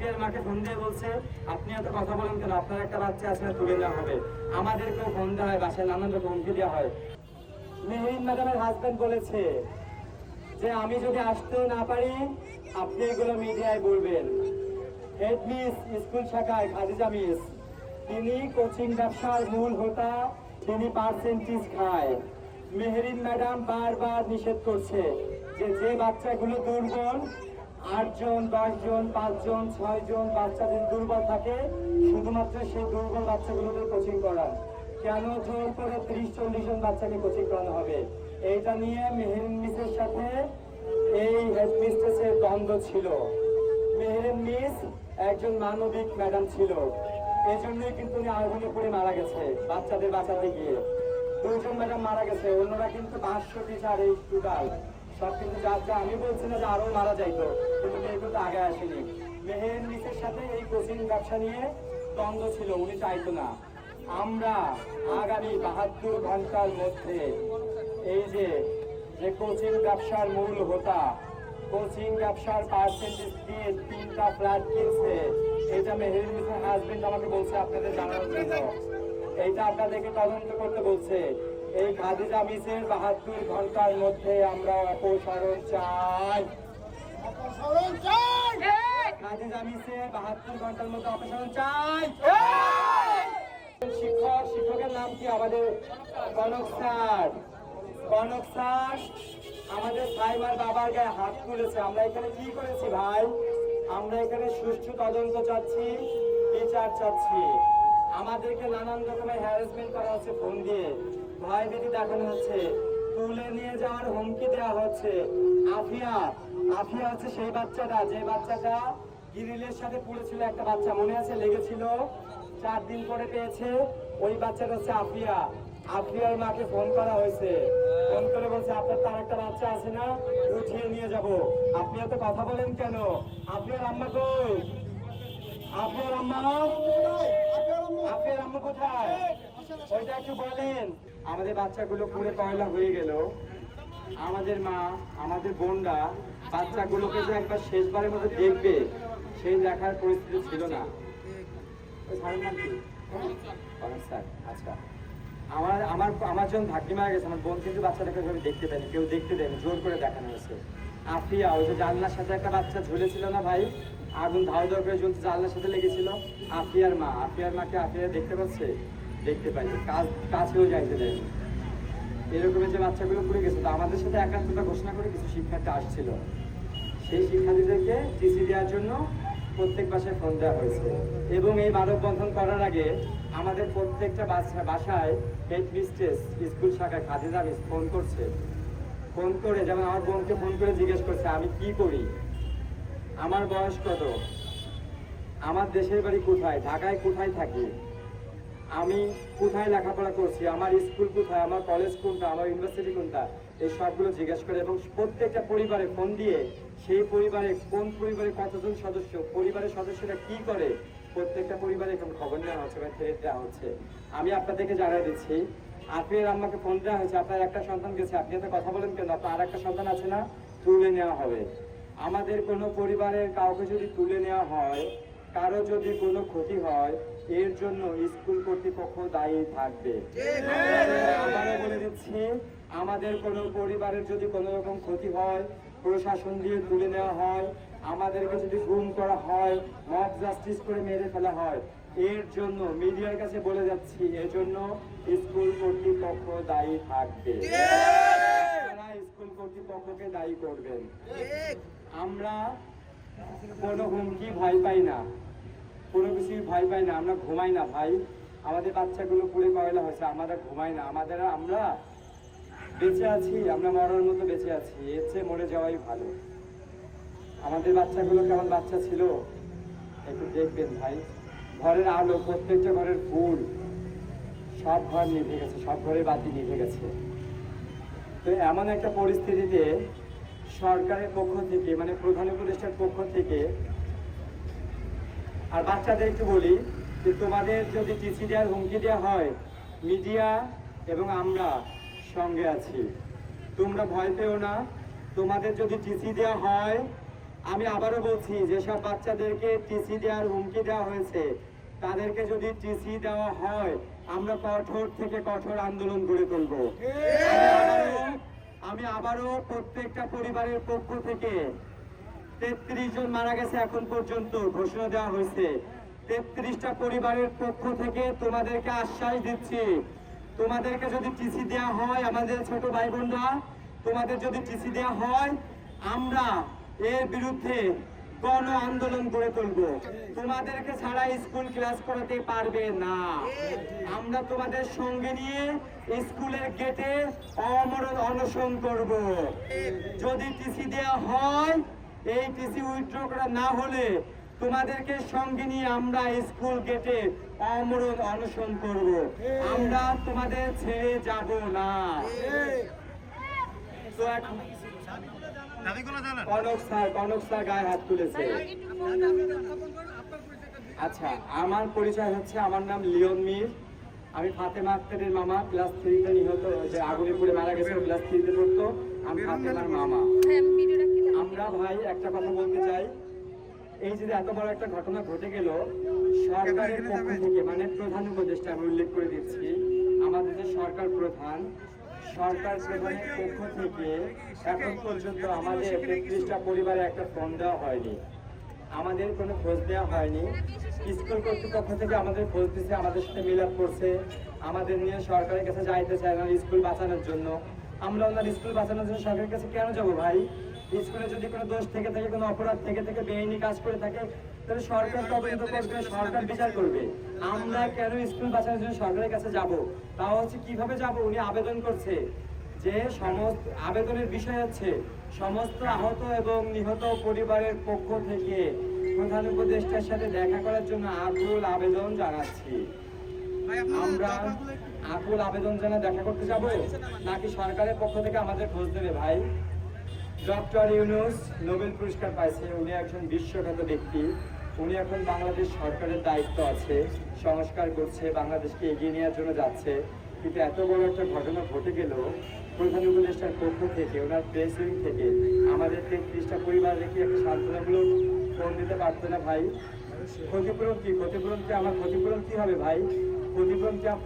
আফিয়ার মাকে ফোন দিয়ে বলছে আপনি এত কথা বলেন কেন, আপনার একটা বাচ্চা আছে তুলে নেওয়া হবে। আমাদেরকেও ফোন দেওয়া হয়, বাসায় নানান রকম হুমকি দেওয়া হয়। মেহেরিন ম্যাডামের হাজবেন্ড বলেছে যে আমি যদি আসতে না পারি আপনি এগুলো মিডিয়ায় বলবেন। হেড মিস স্কুল শাখায় খাদিজা মিস, তিনি কোচিং ব্যবসার মূল হোতা, তিনি পার্সেন্টেজ খায়। মেহেরিন ম্যাডাম বারবার নিষেধ করছে যে যে বাচ্চাগুলো দুর্বল, 8 জন 10 জন 5 জন 6 জন বাচ্চা যদি দুর্বল থাকে শুধুমাত্র সেই দুর্বল বাচ্চাগুলোকে কোচিং করান। কেন জোর করে 30-40 জন বাচ্চাকে কোচিং করানো হবে? এইটা নিয়ে মেহেরিন মিসের সাথে এই হেডমিস্ট্রেসের দ্বন্দ্ব ছিল। মেহেরিন মিস একজন মানবিক ম্যাডাম ছিল, এই জন্যই কিন্তু উনি আগুনে পড়ে মারা গেছে বাচ্চাদের বাঁচাতে গিয়ে। 2 জন ম্যাডাম মারা গেছে, অন্যরা কিন্তু 500 টিচার এই টোটাল সব কিন্তু যা আমি বলছি না যে আরো মারা যাইতো, কিন্তু মেয়ে কিন্তু আগে আসেনি। মেহেরিন মিসের সাথে এই কোচিং ব্যবসা নিয়ে দ্বন্দ্ব ছিল, উনি চাইতো না। আমরা আগামী 72 ঘন্টার মধ্যে এই যে কোচিং ব্যবসার মূল হোতা, কোচিং ব্যবসার পার্সেন্টেজ দিয়ে 3টা ফ্ল্যাট কিনছে, এটা মেহেরিন মিসের হাজবেন্ড আমাকে বলছে আপনাদের জানানোর জন্য। এইটা আপনাদেরকে তদন্ত করতে বলছে। এই খাদিজা মিসের 72 ঘন্টার মধ্যে আমরা অপসারণ চাই। খাদিজা মিসের 72 ঘন্টার মধ্যে অপসারণ চাই। শিক্ষকের নাম কি? আমাদের কনক স্যার। কনক স্যার আমাদের সাইমার বাবার গায়ে হাত তুলেছে। আমরা এখানে কি করেছি ভাই? আমরা এখানে সুষ্ঠু তদন্ত চাচ্ছি, বিচার চাচ্ছি। আমাদেরকে নানান রকমের হ্যারাসমেন্ট করা হচ্ছে, ফোন দিয়ে ভয় ভীতি দেখানো হচ্ছে, তুলে নিয়ে যাওয়ার হুমকি দেওয়া হচ্ছে। আফিয়া হচ্ছে সেই বাচ্চাটা, যে বাচ্চাটা গিরিলের সাথে পড়েছিল, একটা বাচ্চা মনে আছে, লেগেছিল, 4 দিন পরে পেয়েছে, ওই বাচ্চাটা হচ্ছে আফিয়া। আফিয়ার মাকে ফোন করা হয়েছে, ফোন করে বলছে আপনার তার একটা বাচ্চা আছে না, উঠিয়ে নিয়ে যাব। আপনি এত কথা বলেন কেন? আফিয়ার আম্মা কই? আফিয়ার আম্মা কোথায়? ওইটা একটু বলেন। আমাদের বাচ্চাগুলো পুরো কয়লা হয়ে গেল। আমাদের মা, আমাদের বোনরা বাচ্চাগুলোকে যে একবার শেষবারের মতো দেখবে সেই দেখার পরিস্থিতি ছিল না। আচ্ছা, আমার যখন ভাগ্নি মারা গেছে, আমার বোন কিন্তু বাচ্চাটাকে দেখতে পায়নি, কেউ দেখতে দেয়নি, জোর করে দেখানো হয়েছে। আফিয়া, ওই যে জানলার সাথে একটা বাচ্চা ঝুলেছিল না ভাই, আগুন ধাও ধাও করে জ্বলছে, জানলার সাথে লেগেছিল। আফিয়ার মাকে আফিয়া দেখতে পাচ্ছে, দেখতে পাইনি, কাছেও যাইতে দেয়নি। এরকমের যে বাচ্চাগুলো পড়ে গেছে, তো আমাদের সাথে একাত্মতা ঘোষণা করে কিছু শিক্ষার্থী আসছিল, সেই শিক্ষার্থীদেরকে টিসি দেওয়ার জন্য প্রত্যেক বাসায় ফোন দেওয়া হয়েছে। এবং এই মানববন্ধন করার আগে আমাদের প্রত্যেকটা বাসায় হেডমিস্ট্রেস স্কুল শাখায় খাদিজা মিস ফোন করছে। ফোন করে যেমন আমার বোনকে ফোন করে জিজ্ঞেস করছে আমি কি করি, আমার বয়স কত, আমার দেশের বাড়ি কোথায়, ঢাকায় কোথায় থাকি, আমি কোথায় লেখাপড়া করছি, আমার স্কুল কোথায়, আমার কলেজ কোনটা, আমার ইউনিভার্সিটি কোনটা, এই সবগুলো জিজ্ঞেস করে। এবং প্রত্যেকটা পরিবারে ফোন দিয়ে সেই পরিবারে কোন পরিবারে কতজন সদস্য, পরিবারের সদস্যরা কি করে, প্রত্যেকটা পরিবারে এখন খবর নেওয়া হচ্ছে বা থ্রেট দেওয়া হচ্ছে। আমি আপনাদেরকে জানাই দিচ্ছি, আপনার আম্মাকে ফোন দেওয়া হয়েছে, আপনার একটা সন্তান গেছে, আপনি এত কথা বলেন কেন, আপনার আর একটা সন্তান আছে না, তুলে নেওয়া হবে। আমাদের কোনো পরিবারের কাউকে যদি তুলে নেওয়া হয়, কারো যদি কোনো ক্ষতি হয়, এর জন্য স্কুল কর্তৃপক্ষ দায়ী থাকবে। আবারও বলে দিচ্ছি, আমাদের কোনো পরিবারের যদি কোনো রকম ক্ষতি হয়, প্রশাসন দিয়ে তুলে নেওয়া হয়, আমাদেরকে যদি গুম করা হয়, মব জাস্টিস করে মেরে ফেলা হয়, এর জন্য মিডিয়ার কাছে বলে যাচ্ছি, এর জন্য স্কুল কর্তৃপক্ষ দায়ী থাকবে। স্কুল কর্তৃপক্ষকে দায়ী করবেন। আমরা কোনো হুমকি ভয় পাই না, কোনো কিছুই ভয় পাই না, আমরা ঘুমাই না ভাই। আমাদের বাচ্চাগুলো পুড়ে কয়লা হয়েছে, আমরা ঘুমাই না, আমরা বেঁচে আছি, আমরা মরার মতো বেঁচে আছি, এর চেয়ে মরে যাওয়াই ভালো। আমাদের বাচ্চাগুলো কেমন বাচ্চা ছিল একটু দেখবেন ভাই। ঘরের আলো, প্রত্যেকটা ঘরের ফুল, সব ঘর নিভে গেছে, সব ঘরের বাতি নিভে গেছে। তো এমন একটা পরিস্থিতিতে সরকারের পক্ষ থেকে, মানে প্রধান উপদেষ্টার পক্ষ থেকে, আর বাচ্চাদের একটু বলি যে তোমাদের যদি টিসি দেওয়ার হুমকি দেওয়া হয়, মিডিয়া এবং আমরা সঙ্গে আছি, তোমরা ভয় পেও না। তোমাদের যদি টিসি দেওয়া হয়, আমি আবারও বলছি, যেসব বাচ্চাদেরকে টিসি দেওয়ার হুমকি দেওয়া হয়েছে, তাদেরকে যদি টিসি দেওয়া হয়, আমরা কঠোর থেকে কঠোর আন্দোলন গড়ে তুলব। আমি আবারও প্রত্যেকটা পরিবারের পক্ষ থেকে 33 জন মারা গেছে এখন পর্যন্ত ঘোষণা দেওয়া হয়েছে। 33টা পরিবারের পক্ষ থেকে তোমাদেরকে আশ্বাস দিচ্ছি, তোমাদেরকে যদি টিসি দেওয়া হয়, আমাদের ছোট ভাই বোনরা, তোমাদের যদি টিসি দেওয়া হয়, আমরা এর বিরুদ্ধে গণ আন্দোলন গড়ে তুলব। তোমাদেরকে ছাড়া স্কুল ক্লাস করাতে পারবে না। আমরা তোমাদের সঙ্গে নিয়ে স্কুলের গেটে অমরণ অনশন করব। যদি টিসি দেওয়া হয়, এই টিসি উইথড্র করা না হলে তোমাদেরকে সঙ্গে নিয়ে আমরা স্কুল গেটে অমরণ অনশন করব। আমরা তোমাদের ছেড়ে যাব না। তো এখন কনক স্যার গায়ে হাত তুলেছে। আচ্ছা, আমার পরিচয় হচ্ছে, আমার নাম লিওন মির। আমি ফাতেমা আক্তারের মামা। ক্লাস 3-তে নিহত, যে আগুনে পুড়ে মারা গেছে, ক্লাস 3-তে পড়তো। আমি ফাতেমার মামা। আমরা ভাই একটা কথা বলতে চাই, এই যে এত বড় একটা ঘটনা ঘটে গেল, সরকারের পক্ষ থেকে, মানে প্রধান উপদেষ্টা, আমি উল্লেখ করে দিচ্ছি, আমাদের যে সরকার প্রধানের পক্ষ থেকে এখন পর্যন্ত আমাদের 33টা পরিবারে একটা ফোন দেওয়া হয়নি, আমাদের কোনো খোঁজ দেওয়া হয়নি। স্কুল কর্তৃপক্ষ থেকে আমাদের খোঁজ দিচ্ছে, আমাদের সাথে মিলাপ করছে, আমাদের নিয়ে সরকারের কাছে যাইতে চায় না স্কুল বাঁচানোর জন্য। আমরা ওনার স্কুল বাঁচানোর জন্য সরকারের কাছে কেন যাবো ভাই? স্কুলে যদি কোনো দোষ থেকে থাকে, কোনো অপরাধ থেকে বেআইনি কাজ করে থাকে, তাহলে সরকার তদন্ত করবে, সরকার বিচার করবে। আমরা কেন স্কুল বাঁচানোর জন্য সরকারের কাছে যাব? তাও হচ্ছে কিভাবে যাব? উনি আবেদন করছে যে সমস্ত আবেদনের বিষয় হচ্ছে সমস্ত আহত এবং নিহত পরিবারের পক্ষ থেকে প্রধান উপদেষ্টার সাথে দেখা করার জন্য আকুল আবেদন জানাচ্ছি। আমরা আকুল আবেদন জানা দেখা করতে যাব, নাকি সরকারের পক্ষ থেকে আমাদের খোঁজ দেবে ভাই? ডক্টর ইউনূস নোবেল পুরস্কার পাইছে, উনি একজন বিশ্বখ্যাত ব্যক্তি। উনি এখন বাংলাদেশ সরকারের দায়িত্ব আছে, সংস্কার করছে, বাংলাদেশকে এগিয়ে নেওয়ার জন্য যাচ্ছে। কিন্তু এত বড় একটা ঘটনা ঘটে গেল, প্রধান উপদেষ্টার পক্ষ থেকে, ওনার প্রেস উইং থেকে আমাদের 33টা পরিবার রেখে একটা সান্ত্বনামূলক ফোন দিতে পারতো না ভাই? ক্ষতিপূরণ কি? আমার ক্ষতিপূরণ কি হবে ভাই?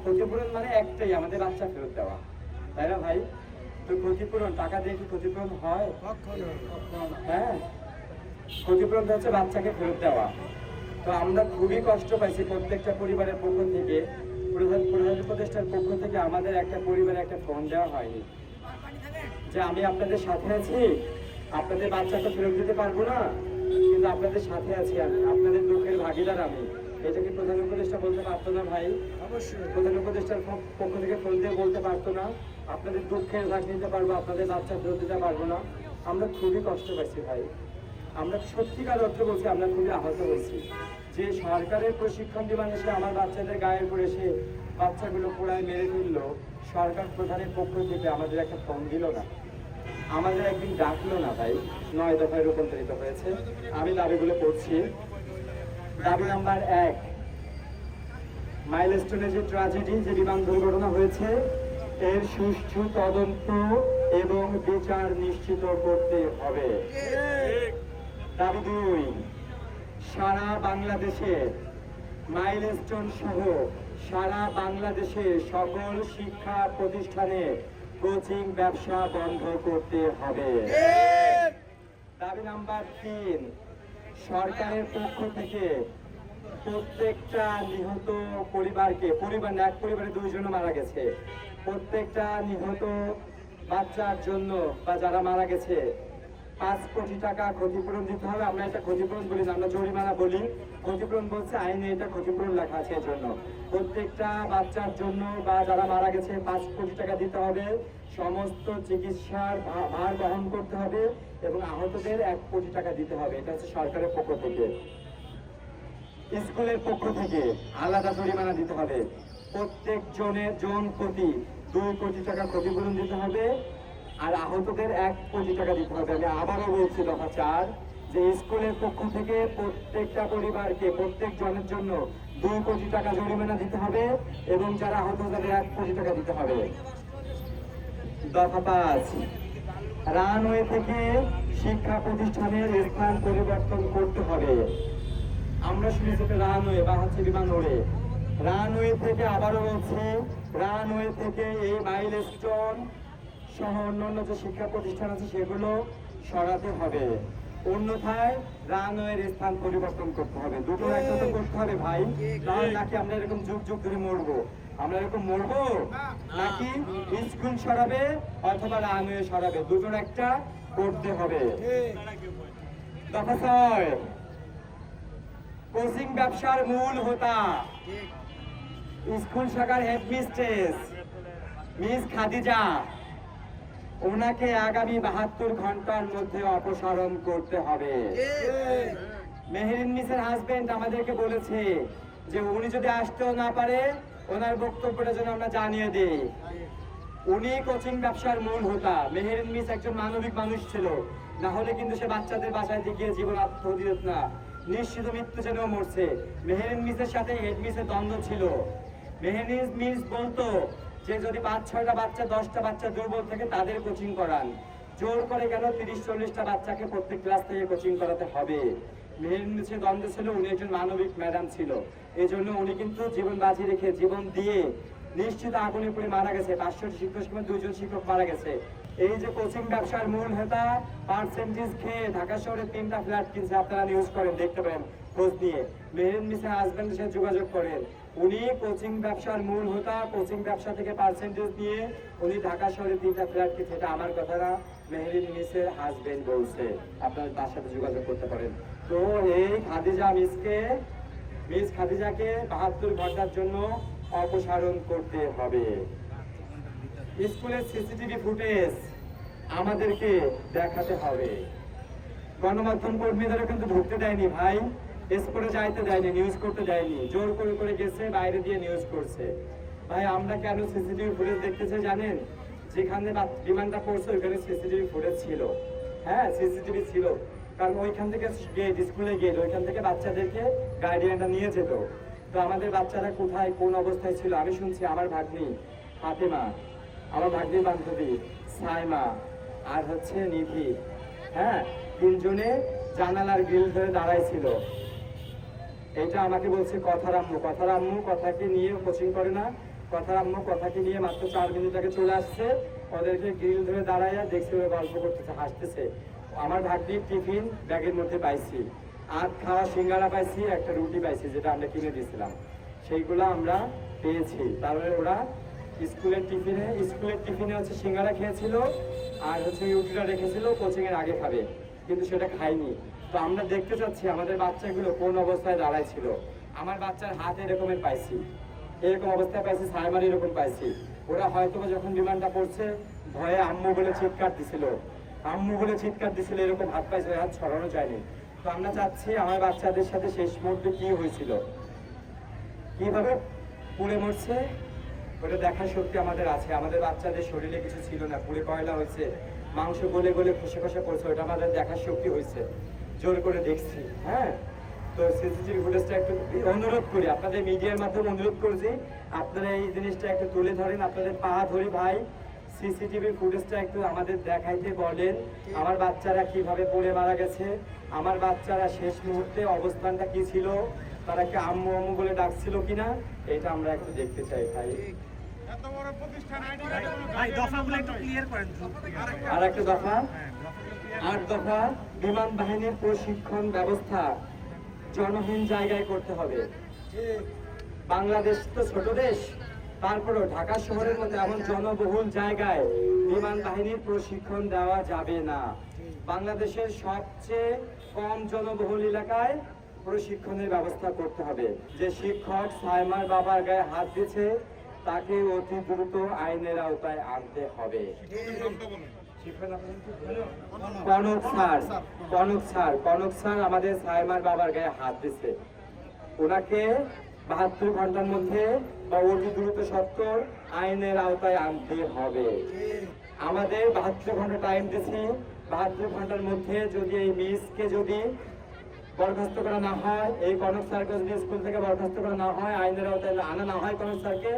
ক্ষতিপূরণ মানে একটাই, আমাদের বাচ্চা ফেরত দেওয়া, তাই না ভাই? তো ক্ষতিপূরণ টাকা দিয়ে কি ক্ষতিপূরণ হয়? হ্যাঁ, ক্ষতিপূরণ হচ্ছে বাচ্চাকে ফেরত দেওয়া। তো আমরা খুবই কষ্ট পাইছি প্রত্যেকটা পরিবারের পক্ষ থেকে, প্রধান উপদেষ্টার পক্ষ থেকে আমাদের একটা পরিবারে একটা ফোন দেওয়া হয়নি যে আমি আপনাদের সাথে আছি, আপনাদের বাচ্চাকে ফেরত দিতে পারবো না, কিন্তু আপনাদের সাথে আছি, আমি আপনাদের দুঃখের ভাগিদার। আমি এটা কি প্রধান উপদেষ্টা বলতে পারতো না ভাই? অবশ্যই প্রধান উপদেষ্টার পক্ষ থেকে ফোন দিয়ে বলতে পারতো না আপনাদের দুঃখের ভাগ নিতে পারবো, আপনাদের বাচ্চা ফেরত দিতে পারবো না? আমরা খুবই কষ্ট পাইছি ভাই। আমরা সত্যিকার অর্থে বলছি, আমরা খুবই আহত হয়েছি যে সরকারের প্রশিক্ষণ দিবান এসে আমার বাচ্চাদের গায়ের উপরে এসে বাচ্চাগুলো পোড়ায় মেরে ফেললো। সরকার প্রধানের পক্ষ থেকে আমাদের একটা ফোন দিল না, আমাদের একদিন ডাকলো না ভাই। 9 দফায় রূপান্তরিত হয়েছে। আমি দাবিগুলো পড়ছি। দাবি নাম্বার 1, মাইলস্টোনে যে ট্র্যাজেডি, যে বিমান দুর্ঘটনা হয়েছে, এর সুষ্ঠু তদন্ত এবং বিচার নিশ্চিত করতে হবে। দাবি 2, সারা বাংলাদেশে মাইলস্টোন সহ সারা বাংলাদেশে সকল শিক্ষা প্রতিষ্ঠানে কোচিং ব্যবসা বন্ধ করতে হবে। দাবি নাম্বার 3, সরকারের পক্ষ থেকে প্রত্যেকটা নিহত পরিবারকে, এক পরিবারে 2 জন মারা গেছে, প্রত্যেকটা নিহত বাচ্চার জন্য বা যারা মারা গেছে 5 কোটি টাকা ক্ষতিপূরণ দিতে হবে। আমরা এটা ক্ষতিপূরণ বলি না, আমরা জরিমানা বলি। ক্ষতিপূরণ বলছে আইনে, এটা ক্ষতিপূরণ লেখা আছে। এর জন্য প্রত্যেকটা বাচ্চার জন্য বা যারা মারা গেছে 5 কোটি টাকা দিতে হবে, সমস্ত চিকিৎসার ভার বহন করতে হবে এবং আহতদের 1 কোটি টাকা দিতে হবে। এটা হচ্ছে সরকারের পক্ষ থেকে। স্কুলের পক্ষ থেকে আলাদা জরিমানা দিতে হবে, প্রত্যেক জন প্রতি 2 কোটি টাকা ক্ষতিপূরণ দিতে হবে, আর আহতদের 1 কোটি টাকা দিতে হবে। আমি আবারও বলছি, দফা 4, যে স্কুলের পক্ষ থেকে প্রত্যেকটা পরিবারকে, প্রত্যেক জনের জন্য 2 কোটি টাকা জরিমানা দিতে হবে এবং যারা আহত তাদের 1 কোটি টাকা দিতে হবে। দফা 5, রানওয়ে থেকে শিক্ষা প্রতিষ্ঠানের স্থান পরিবর্তন করতে হবে। আমরা শুনেছি রানওয়ে বা হচ্ছে বিমান ওড়ে, রানওয়ে থেকে আবারও বলছি, রানওয়ে থেকে এই মাইলস্টোন সহ অন্যান্য যে শিক্ষা প্রতিষ্ঠান আছে সেগুলো সরাতে হবে, অন্যথায় রানওয়ের স্থান পরিবর্তন করতে হবে। দুটো একটা তো করতে হবে ভাই, তাহলে নাকি আমরা এরকম যুগ যুগ ধরে মরবো? আমরা এরকম মরবো নাকি স্কুল সরাবে অথবা রানওয়ে সরাবে? দুটোর একটা করতে হবে। দফা 6, কোচিং ব্যবসার মূল হোতা স্কুল শাখার হেডমিস্ট্রেস মিস খাদিজা, ওনাকে আগামী 72 ঘন্টার মধ্যে অপসারণ করতে হবে। মেহেরিন মিসের হাজবেন্ড আমাদেরকে বলেছে যে উনি যদি আসতেও না পারে ওনার বক্তব্যটা যেন আমরা জানিয়ে দিই। উনি কোচিং ব্যবসার মূল হোতা। মেহেরিন মিস একজন মানবিক মানুষ ছিল, না হলে কিন্তু সে বাচ্চাদের বাসায় গিয়ে জীবন আত্মহত্যা দিত না, নিশ্চিত মৃত্যু যেন মরছে। মেহেরিন মিসের সাথে হেড মিসের দ্বন্দ্ব ছিল। মেহেরিন মিস বলতো যে যদি 5-6টা বাচ্চা 10টা বাচ্চা দুর্বল থেকে তাদের কোচিং করান, জোর করে কেন 30-40টা বাচ্চাকে প্রত্যেক ক্লাস থেকে কোচিং করাতে হবে? মেহেরিন মিসের দ্বন্দ্ব ছিল, উনি একজন মানবিক ম্যাডাম ছিল, এই জন্য উনি কিন্তু জীবন বাজি রেখে জীবন দিয়ে নিশ্চিত আগুনে পড়ে মারা গেছে। 500 শিক্ষক 2জন শিক্ষক মারা গেছে। এই যে কোচিং ব্যবসার মূল হোতা পার্সেন্টেজ খেয়ে ঢাকা শহরে 3টা ফ্ল্যাট কিনছে, আপনারা নিউজ করেন, দেখতে পারেন, খোঁজ নিয়ে মেহেরিন মিসের হাজবেন্ডের সাথে যোগাযোগ করেন। উনি কোচিং ব্যবসার মূল হোতা, কোচিং ব্যবসা থেকে পার্সেন্টেজ নিয়ে উনি ঢাকা শহরে 3টা ফ্ল্যাট কিনছে। এটা আমার কথা না, মেহেরিন মিসের হাজবেন্ড বলছে, আপনারা তার সাথে যোগাযোগ করতে পারেন। তো এই খাদিজা মিসকে, মিস খাদিজাকে 72 ঘন্টার জন্য অপসারণ করতে হবে। স্কুলের সিসিটিভি ফুটেজ আমাদেরকে দেখাতে হবে। গণমাধ্যম কর্মীদেরও কিন্তু ঢুকতে দেয়নি ভাই, স্কুলে যাইতে দেয়নি, নিউজ করতে দেয়নি, জোর করে করে গেছে, বাইরে দিয়ে নিউজ করছে। ভাই আমরা কেন সিসিটিভি ফুটেজ দেখতেছি জানেন? যেখানে বিমানটা পড়ছে ওইখানে সিসিটিভি ফুটেজ ছিল। হ্যাঁ, সিসিটিভি ছিল, কারণ ওইখান থেকে গেট, স্কুলে গেট, ওইখান থেকে বাচ্চাদেরকে গার্ডিয়ানরা নিয়ে যেত। তো আমাদের বাচ্চারা কোথায় কোন অবস্থায় ছিল আমি শুনছি। আমার ভাগ্নি ফাতেমা, আমার ভাগ্নির বান্ধবী সাইমা, আর হচ্ছে নিধি, হ্যাঁ, 3জনে জানালার গ্রিল ধরে দাঁড়াইছিল। এটা আমাকে বলছে কথার আম্মু, কথার আম্মু কথাকে নিয়ে কোচিং করে না, কথার আম্মু কথাকে নিয়ে মাত্র 4 মিনিট আগে চলে আসছে, ওদেরকে গ্রিল ধরে দাঁড়াইয়া দেখছে, ওরা গল্প করতেছে, হাসতেছে। আমার ভাগ্নির টিফিন ব্যাগের মধ্যে পাইছি, আর খাওয়া সিঙ্গারা পাইছি, একটা রুটি পাইছি যেটা আমরা কিনে দিয়েছিলাম, সেইগুলো আমরা পেয়েছি। তারপরে ওরা স্কুলের টিফিনে হচ্ছে সিঙ্গারা খেয়েছিল, আর হচ্ছে রুটিটা রেখেছিল কোচিং এর আগে খাবে, কিন্তু সেটা খাইনি। তো আমরা দেখতে চাচ্ছি আমাদের বাচ্চাগুলো কোন অবস্থায় দাঁড়াইছিল। আমার বাচ্চার হাত এরকমের পাইছি, এরকম অবস্থায় পাইছি, সাইমার এরকম পাইছি। ওরা হয়তো যখন বিমানটা পড়ছে ভয়ে আম্মু বলে চিৎকার দিছিল, আম্মু বলে চিৎকার দিছিল, এরকম হাত পাইছে, হাত ছড়ানো যায়নি। তো আমরা চাচ্ছি আমার বাচ্চাদের সাথে শেষ মুহূর্তে কি হয়েছিল, কিভাবে পুড়ে মরছে, ওটা দেখার শক্তি আমাদের আছে। আমাদের বাচ্চাদের শরীরে কিছু ছিল না, পুড়ে কয়লা হয়েছে, মাংস গলে গলে খসে খসে পড়ছে, ওটা আমাদের দেখার শক্তি হয়েছে, জোর করে দেখছি। হ্যাঁ, তো সিসিটিভি ফুটেজটা একটু অনুরোধ করি, আপনাদের মিডিয়ার মাধ্যমে অনুরোধ করছি, আপনারা এই জিনিসটা একটু তুলে ধরেন, আপনাদের পা ধরি ভাই, সিসিটিভি ফুটেজটা একটু আমাদের দেখাইতে বলেন। আমার বাচ্চারা কিভাবে পড়ে মারা গেছে, আমার বাচ্চারা শেষ মুহূর্তে অবস্থানটা কি ছিল, তারা কি আম্মু আম্মু বলে ডাকছিল কিনা, এটা আমরা একটু দেখতে চাই ভাই। আর একটা দফা, 8 দফা, বিমান বাহিনীর প্রশিক্ষণ ব্যবস্থা জনহীন জায়গায় করতে হবে। বাংলাদেশ তো ছোট দেশ, তারপরেও ঢাকা শহরের মধ্যে এমন জনবহুল জায়গায় বিমান বাহিনীর প্রশিক্ষণ দেওয়া যাবে না। বাংলাদেশের সবচেয়ে কম জনবহুল এলাকায় প্রশিক্ষণের ব্যবস্থা করতে হবে। যে শিক্ষক সাইমার বাবার গায়ে হাত দিয়েছে তাকে অতি দ্রুত আইনের আওতায় আনতে হবে। কনক স্যার আমাদের সাইমার বাবার গায়ে হাত দিচ্ছে, ওনাকে 72 ঘন্টার মধ্যে বা অতি দ্রুত সত্তর আইনের আওতায় আনতে হবে। আমাদের 72 ঘন্টা টাইম দিচ্ছি, 72 ঘন্টার মধ্যে যদি এই মিসকে যদি বরখাস্ত করা না হয়, এই কনক স্যারকে যদি স্কুল থেকে বরখাস্ত করা না হয়, আইনের আওতায় আনা না হয় কনক স্যারকে,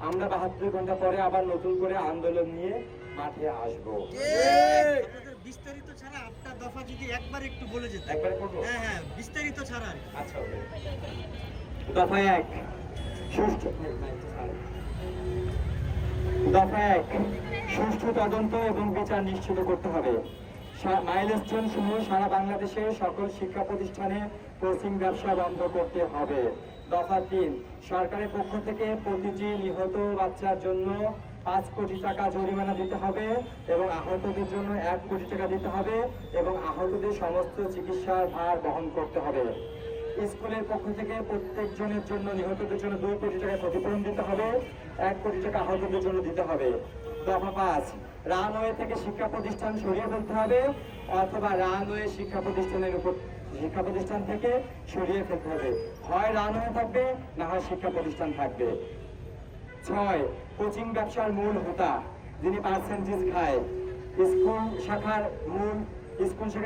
আমরা 72 ঘন্টা পরে আবার নতুন করে আন্দোলন নিয়ে মাঠে আসবো। আপনাদের বিস্তারিত ছাড়া আপনার দফা যদি একবার একটু বলে যেত। একবার করবো? হ্যাঁ হ্যাঁ, বিস্তারিত ছাড়া। আচ্ছা, দফা 1, সুষ্ঠু দফা 1, সুষ্ঠু তদন্ত এবং বিচার নিশ্চিত করতে হবে। মাইলস্টোন সমূহ সারা বাংলাদেশে সকল শিক্ষা প্রতিষ্ঠানে কোচিং ব্যবসা বন্ধ করতে হবে। দফা 3, সরকারের পক্ষ থেকে প্রতিটি নিহত বাচ্চার জন্য 5 কোটি টাকা জরিমানা দিতে হবে এবং আহতদের জন্য 1 কোটি টাকা দিতে হবে এবং আহতদের সমস্ত চিকিৎসার ভার বহন করতে হবে। স্কুলের পক্ষ থেকে প্রত্যেকজনের জন্য নিহতদের জন্য 2 কোটি টাকা ক্ষতিপূরণ দিতে হবে, 1 কোটি টাকা আহতদের জন্য দিতে হবে। দফা 5, রানওয়ে থেকে শিক্ষা প্রতিষ্ঠান সরিয়ে ফেলতে হবে অথবা রানওয়ে শিক্ষা প্রতিষ্ঠান থেকে সরিয়ে ফেলতে হবে। হয় রানওয়ে থাকবে, না হয় শিক্ষা প্রতিষ্ঠান থাকবে। 6, কোচিং ব্যবসার মূল হোতা যিনি পার্সেন্টেজ খায়, স্কুল শাখার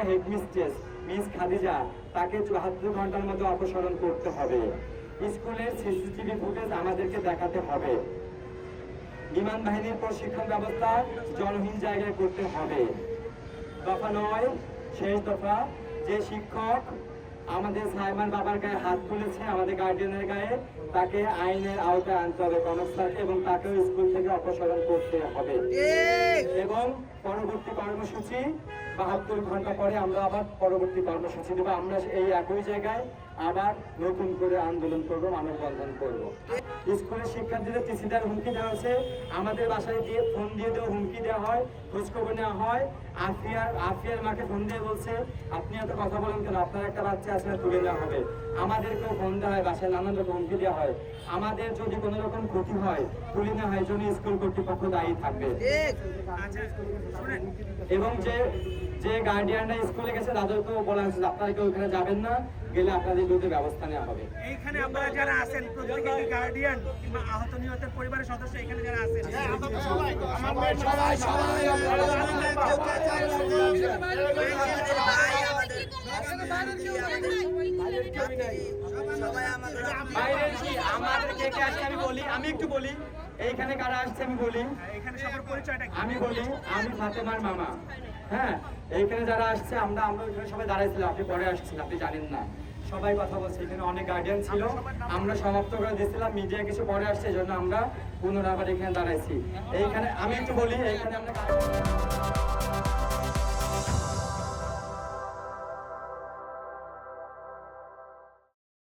হেডমিস্ট্রেস মিস খাদিজা, তাকে 74 ঘন্টার মধ্যে অপসারণ করতে হবে। স্কুলের সিসিটিভি ফুটেজ আমাদেরকে দেখাতে হবে। বিমান বাহিনীর প্রশিক্ষণ ব্যবস্থা জনহীন জায়গায় করতে হবে। দফা 9, শেষ দফা, যে শিক্ষক আমাদের সাইমান বাবার গায়ে হাত তুলেছে, আমাদের গার্ডিয়ানের গায়ে, তাকে আইনের আওতায় আনতে হবে কনস্টারকে এবং তাকেও স্কুল থেকে অপসারণ করতে হবে। এবং পরবর্তী কর্মসূচি 72 ঘন্টা পরে আমরা আবার পরবর্তী কর্মসূচি দেবো। আমরা এই একই জায়গায় আবার নতুন করে আন্দোলন করবো, মানববন্ধন করবো। স্কুলের শিক্ষার্থীদের টিসি দেওয়ার হুমকি দেওয়া হয়েছে, আমাদের বাসায় দিয়ে ফোন দিয়ে দেওয়া হুমকি দেওয়া হয়, খোঁজখবর নেওয়া হয়। আফিয়ার মাকে ফোন দিয়ে বলছে আপনি এত কথা বলেন কেন, আপনার একটা বাচ্চা আছে না, তুলে নেওয়া হবে। আমাদেরকেও ফোন দেওয়া হয়, বাসায় নানান রকম হুমকি দেওয়া হয়। আমাদের যদি কোনো রকম ক্ষতি হয়, তুলে নেওয়া হয়, জন্য স্কুল কর্তৃপক্ষ দায়ী থাকবে। এবং যে গার্ডিয়ানরা স্কুলে গেছে তাদেরকেও বলা হয়েছে আপনারা কেউ ওখানে যাবেন না, গেলে আপনাদের বিরুদ্ধে ব্যবস্থা নেওয়া হবে। এইখানে আপনারা যারা আছেন, প্রত্যেকের গার্ডিয়ান কিংবা আহত নিহতের পরিবারের সদস্য এখানে যারা আছেন, আমি একটু বলি এইখানে কারা আসছে আমি বলি। আমি বলি আমি ফাতেমার মামা। হ্যাঁ, এইখানে যারা আসছে আমরা ওইখানে সবাই দাঁড়াইছিলাম, আপনি পরে আসছেন, আপনি জানেন না, সবাই কথা বলছে। এখানে অনেক গার্ডিয়ান ছিল, আমরা সমাপ্ত করে দিয়েছিলাম, মিডিয়া কিছু পরে আসছে, এই জন্য আমরা পুনরায় আবার এখানে দাঁড়াইছি। এইখানে আমি একটু বলি, এইখানে আমরা